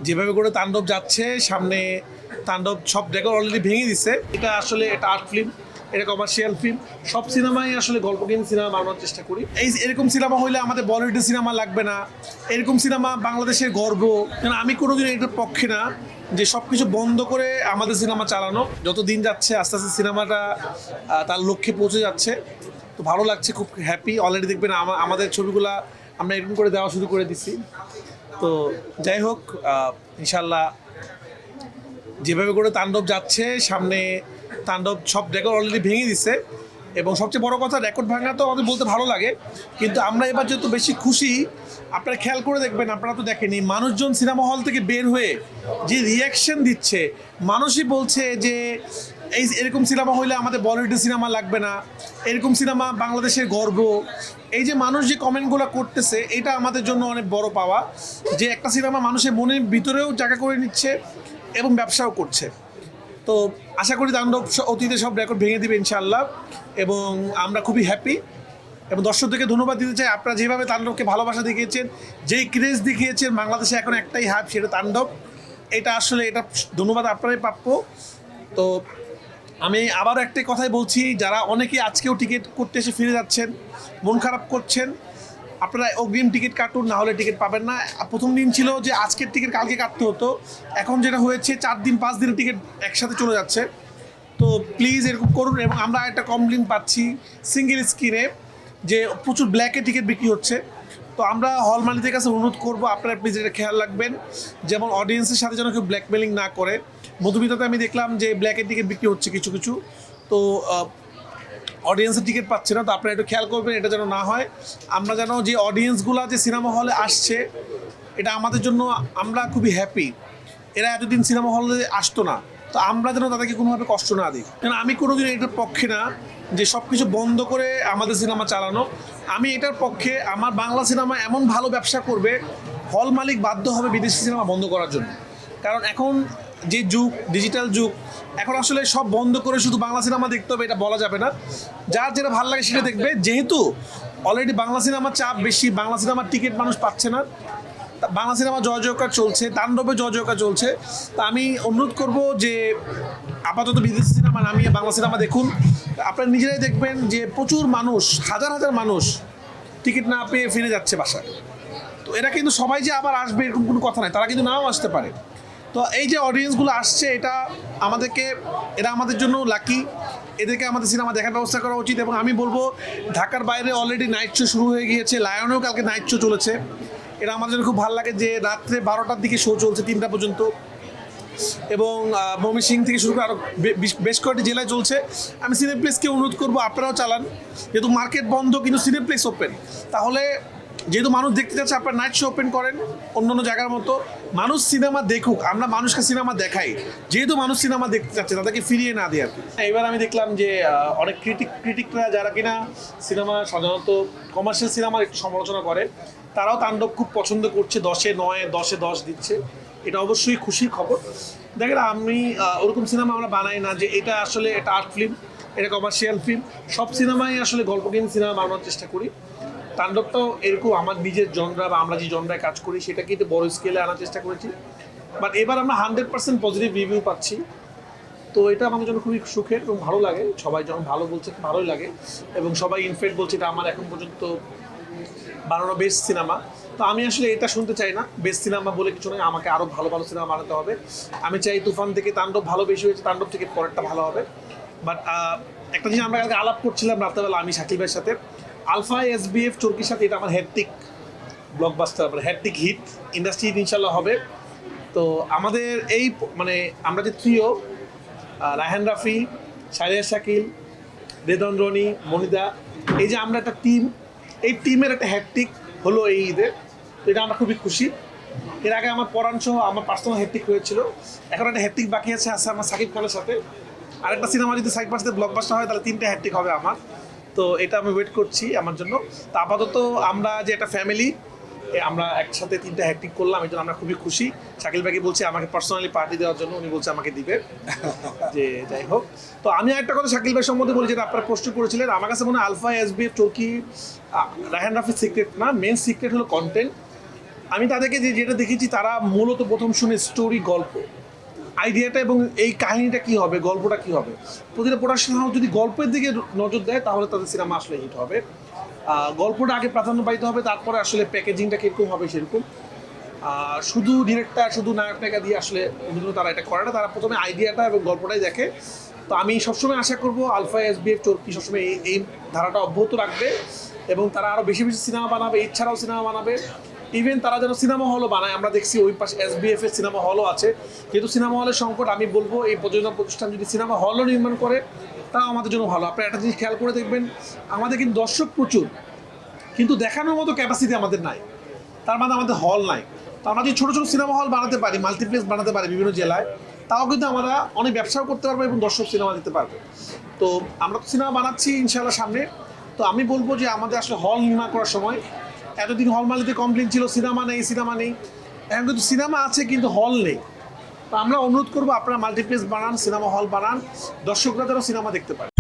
যেভাবে করে তাণ্ডব যাচ্ছে সামনে, তাণ্ডব সব রেকর্ড অলরেডি ভেঙে দিচ্ছে। এটা আসলে এটা আর্ট ফিল্ম, এটা কমার্শিয়াল ফিল্ম। সব সিনেমাই আসলে গল্পহীন সিনেমা বানানোর চেষ্টা করি। এরকম সিনেমা হইলে আমাদের বলিউডের সিনেমা লাগবে না। এরকম সিনেমা বাংলাদেশের গর্ব। কারণ আমি কোনোদিন এটার পক্ষে না যে সব কিছু বন্ধ করে আমাদের সিনেমা চালানো। যত দিন যাচ্ছে আস্তে আস্তে সিনেমাটা তার লক্ষ্যে পৌঁছে যাচ্ছে। তো ভালো লাগছে, খুব হ্যাপি। অলরেডি দেখবেন আমাদের ছবিগুলা আমরা এরকম করে দেওয়া শুরু করে দিছি। তো যাই হোক, ইনশাল্লাহ যেভাবে করে তাণ্ডব যাচ্ছে সামনে, তাণ্ডব সব রেকর্ড অলরেডি ভেঙে দিচ্ছে। এবং সবচেয়ে বড় কথা, রেকর্ড ভাঙা তো আমাদের বলতে ভালো লাগে, কিন্তু আমরা এবার যেহেতু বেশি খুশি, আপনারা খেয়াল করে দেখবেন, আপনারা তো দেখেনি মানুষজন সিনেমা হল থেকে বের হয়ে যে রিয়াকশন দিচ্ছে। মানুষই বলছে যে এরকম সিনেমা হইলে আমাদের বলিউডের সিনেমা লাগবে না, এরকম সিনেমা বাংলাদেশের গর্ব। এই যে মানুষ যে কমেন্টগুলো করতেছে, এটা আমাদের জন্য অনেক বড় পাওয়া, যে একটা সিনেমা মানুষের মনের ভিতরেও জায়গা করে নিচ্ছে এবং ব্যবসাও করছে। তো আশা করি তাণ্ডব অতীতে সব রেকর্ড ভেঙে দিবে ইনশাআল্লাহ, এবং আমরা খুবই হ্যাপি। এবং দর্শকদেরকে ধন্যবাদ দিতে চাই, আপনারা যেভাবে তাণ্ডবকে ভালোবাসা দেখিয়েছেন, যেই ক্রেজ দেখিয়েছেন। বাংলাদেশে এখন একটাই হাইপ, সেটা তাণ্ডব। এটা আসলে এটা ধন্যবাদ আপনারাই প্রাপ্য। তো আমি আবার একটাই কথাই বলছি, যারা অনেকে আজকেও টিকিট করতে এসে ফিরে যাচ্ছেন, মন খারাপ করছেন, আপনারা অগ্রিম টিকিট কাটুন, না হলে টিকিট পাবেন না। প্রথম দিন ছিল যে আজকের টিকিট কালকে কাটতে হতো, এখন যেটা হয়েছে 4 দিন 5 দিনের টিকিট একসাথে চলে যাচ্ছে। তো প্লিজ এরকম করুন। এবং আমরা একটা কমপ্লেন পাচ্ছি সিঙ্গেল স্ক্রিনে, যে প্রচুর ব্ল্যাকে টিকিট বিক্রি হচ্ছে। তো আমরা হল মালিকদের কাছে অনুরোধ করবো, আপনারা প্লিজ এটা খেয়াল রাখবেন, যেমন অডিয়েন্সের সাথে যেন কেউ ব্ল্যাকমেলিং না করে। মধুমিতাতে আমি দেখলাম যে ব্ল্যাকের টিকিট বিক্রি হচ্ছে কিছু কিছু, তো অডিয়েন্সের টিকিট পাচ্ছে না। তো আপনারা একটু খেয়াল করবেন, এটা যেন না হয়। আমরা যেন যে অডিয়েন্সগুলো যে সিনেমা হলে আসছে, এটা আমাদের জন্য, আমরা খুবই হ্যাপি। এরা এতদিন সিনেমা হলে আসতো না, তো আমরা যেন তাদেরকে কোনোভাবে কষ্ট না দিই। কারণ আমি কোনোদিন এটার পক্ষে না যে সব কিছু বন্ধ করে আমাদের সিনেমা চালানো। আমি এটার পক্ষে, আমার বাংলা সিনেমা এমন ভালো ব্যবসা করবে, হল মালিক বাধ্য হবে বিদেশি সিনেমা বন্ধ করার জন্য। কারণ এখন যে যুগ, ডিজিটাল যুগ, এখন আসলে সব বন্ধ করে শুধু বাংলা সিনেমা দেখতে হবে এটা বলা যাবে না। যার যেটা ভালো লাগে সেটা দেখবে। যেহেতু অলরেডি বাংলা সিনেমার চাপ বেশি, বাংলা সিনেমার টিকিট মানুষ পাচ্ছে না, বাংলা সিনেমা জয় জয়কার চলছে, তাণ্ডবে জয় জয়কার চলছে। তা আমি অনুরোধ করব যে আপাতত বিদেশি সিনেমা নামিয়ে বাংলা সিনেমা দেখুন। আপনারা নিজেরাই দেখবেন যে প্রচুর মানুষ, হাজার হাজার মানুষ টিকিট না পেয়ে ফিরে যাচ্ছে বাসায়। তো এরা কিন্তু সবাই যে আবার আসবে এরকম কোনো কথা নাই, তারা কিন্তু নাও আসতে পারে। তো এই যে অডিয়েন্সগুলো আসছে, এটা আমাদেরকে, এরা আমাদের জন্য লাকি। এদেরকে আমাদের সিনেমা দেখার ব্যবস্থা করা উচিত। এবং আমি বলবো, ঢাকার বাইরে অলরেডি নাইট শো শুরু হয়ে গিয়েছে, লায়নেও কালকে নাইট শো চলেছে। এটা আমাদের জন্য খুব ভালো লাগে যে রাত্রে 12টার দিকে শো চলছে 3টা পর্যন্ত। এবং ময়মনসিংহ থেকে শুরু করে আরও বেশ কয়েকটি জেলায় চলছে। আমি সিনেপ্লেক্সকে অনুরোধ করবো, আপনারাও চালান। যেহেতু মার্কেট বন্ধ কিন্তু সিনেপ্লেক্স ওপেন, তাহলে যেহেতু মানুষ দেখতে যাচ্ছে, আপনার নাইট শো ওপেন করেন অন্যান্য জায়গার মতো। মানুষ সিনেমা দেখুক, আমরা মানুষকে সিনেমা দেখাই। যেহেতু মানুষ সিনেমা দেখতে চাচ্ছে, তাদেরকে ফিরিয়ে না দিয়ে আর কি। এবার আমি দেখলাম যে অনেক ক্রিটিকরা যারা কিনা সিনেমা সাধারণত কমার্শিয়াল সিনেমার একটু সমালোচনা করে, তারাও তাণ্ডব খুব পছন্দ করছে, 10-এ 9, 10-এ 10 দিচ্ছে। এটা অবশ্যই খুশির খবর। দেখেন, আমি ওরকম সিনেমা আমরা বানাই না যে এটা আসলে এটা আর্ট ফিল্ম, এটা কমার্শিয়াল ফিল্ম। সব সিনেমাই আসলে গল্পহীন সিনেমা বানানোর চেষ্টা করি। তাণ্ডবটাও এরকম আমার নিজের জনরা, বা আমরা যে জনরায় কাজ করি সেটাকে একটু বড় স্কেলে আনার চেষ্টা করেছি। বাট এবার আমরা 100% পজিটিভ রিভিউ পাচ্ছি। তো এটা আমাদের জন্য খুবই সুখের এবং ভালো লাগে। সবাই যখন ভালো বলছে ভালোই লাগে, এবং সবাই ইনফ্যাক্ট বলছে এটা আমার এখন পর্যন্ত বানানো বেস্ট সিনেমা। তো আমি আসলে এটা শুনতে চাই না, বেস্ট সিনেমা বলে কিছু নয়, আমাকে আরও ভালো ভালো সিনেমা বানাতে হবে। আমি চাই তুফান থেকে তাণ্ডব ভালো বেশি হয়েছে, তাণ্ডব থেকে পরেরটা ভালো হবে। বাট একটা জিনিস আমরা কালকে আলাপ করছিলাম রাত্রেবেলা, আমি শাকিব ভাইয়ের সাথে, আলফা এসবিএফ চরকির সাথে এটা আমার হ্যাট্রিক ব্লকবাস্টার, মানে হ্যাট্রিক হিট ইন্ডাস্ট্রি ইনশাল্লাহ হবে। তো আমাদের এই মানে আমরা যে থ্রিও, রায়হান রাফি, শাহরিয়ার শাকিল, রেদন রনি, মনিদা, এই যে আমরা একটা টিম, এই টিমের একটা হ্যাট্রিক হলো এই ঈদে। তো এটা আমরা খুবই খুশি। এর আগে আমার পরাণ সহ আমার পার্সোনাল হ্যাট্রিক হয়েছিল, এখন একটা হ্যাট্রিক বাকি আছে আমার সাকিব খানের সাথে। আরেকটা সিনেমা যদি সাকিব খানের সাথে ব্লকবাস্টার হয়, তাহলে 3টে হ্যাট্রিক হবে আমার। তো এটা আমি ওয়েট করছি আমার জন্য। তো আপাতত আমরা যে একটা ফ্যামিলি, আমরা একসাথে 3টে হ্যাট্রিক করলাম, এই জন্য আমরা খুবই খুশি। শাকিল ভাইকে বলছি আমাকে পার্সোনালি পার্টি দেওয়ার জন্য, উনি বলছে আমাকে দিবে। যে যাই হোক, তো আমি একটা কথা শাকিল ভাই সম্বন্ধে বলি, যেটা আপনারা প্রশ্ন করেছিলেন। আমার কাছে মনে হয় আলফা এসবিএফ চরকি রায়হান রাফির সিক্রেট না, মেন সিক্রেট হলো কন্টেন্ট। আমি তাদেরকে যেটা দেখেছি, তারা মূলত প্রথম শুনে স্টোরি, গল্প, আইডিয়াটা এবং এই কাহিনীটা কি হবে, গল্পটা কি হবে। প্রতিটা প্রোডাকশন হাউস যদি গল্পের দিকে নজর দেয় তাহলে তাদের সিনেমা আসলে হিট হবে। গল্পটা আগে প্রাধান্য পাইতে হবে, তারপরে আসলে প্যাকেজিংটা কীরকম হবে সেরকম। শুধু ডিরেক্টর, শুধু নায়ক নায়িকা দিয়ে আসলে অভিযোগ তারা এটা করে না, তারা প্রথমে আইডিয়াটা এবং গল্পটাই দেখে। তো আমি সবসময় আশা করবো আলফা এসবিএফ চরকি সবসময় এই ধারাটা অব্যাহত রাখবে এবং তারা আরও বেশি বেশি সিনেমা বানাবে, এছাড়াও সিনেমা বানাবে। ইভেন তারা যেন সিনেমা হলও বানায়, আমরা দেখছি ওই পাশে এসবিএফ এর সিনেমা হলও আছে। যেহেতু সিনেমা হলের সংকট, আমি বলবো এই প্রযোজনা প্রতিষ্ঠান যদি সিনেমা হলও নির্মাণ করে তাও আমাদের জন্য ভালো। আপনারা একটা জিনিস খেয়াল করে দেখবেন, আমাদের কিন্তু দর্শক প্রচুর, কিন্তু দেখানোর মতো ক্যাপাসিটি আমাদের নাই, তার মানে আমাদের হল নাই। তো আমরা যদি ছোটো ছোটো সিনেমা হল বানাতে পারি, মাল্টিপ্লেক্স বানাতে পারি বিভিন্ন জেলায়, তাও কিন্তু আমরা অনেক ব্যবসাও করতে পারবো এবং দর্শক সিনেমা দিতে পারবো। তো আমরা তো সিনেমা বানাচ্ছি ইনশাআল্লাহ সামনে। তো আমি বলবো যে আমাদের আসলে হল নির্মাণ করার সময়, এতদিন হল মালিকদের কমপ্লেন ছিল সিনেমা নেই, সিনেমা নেই। এখন কিন্তু সিনেমা আছে কিন্তু হল নেই। তো আমরা অনুরোধ করবো আপনারা মাল্টিপ্লেক্স বানান, সিনেমা হল বানান, দর্শকরা যেন সিনেমা দেখতে পারে।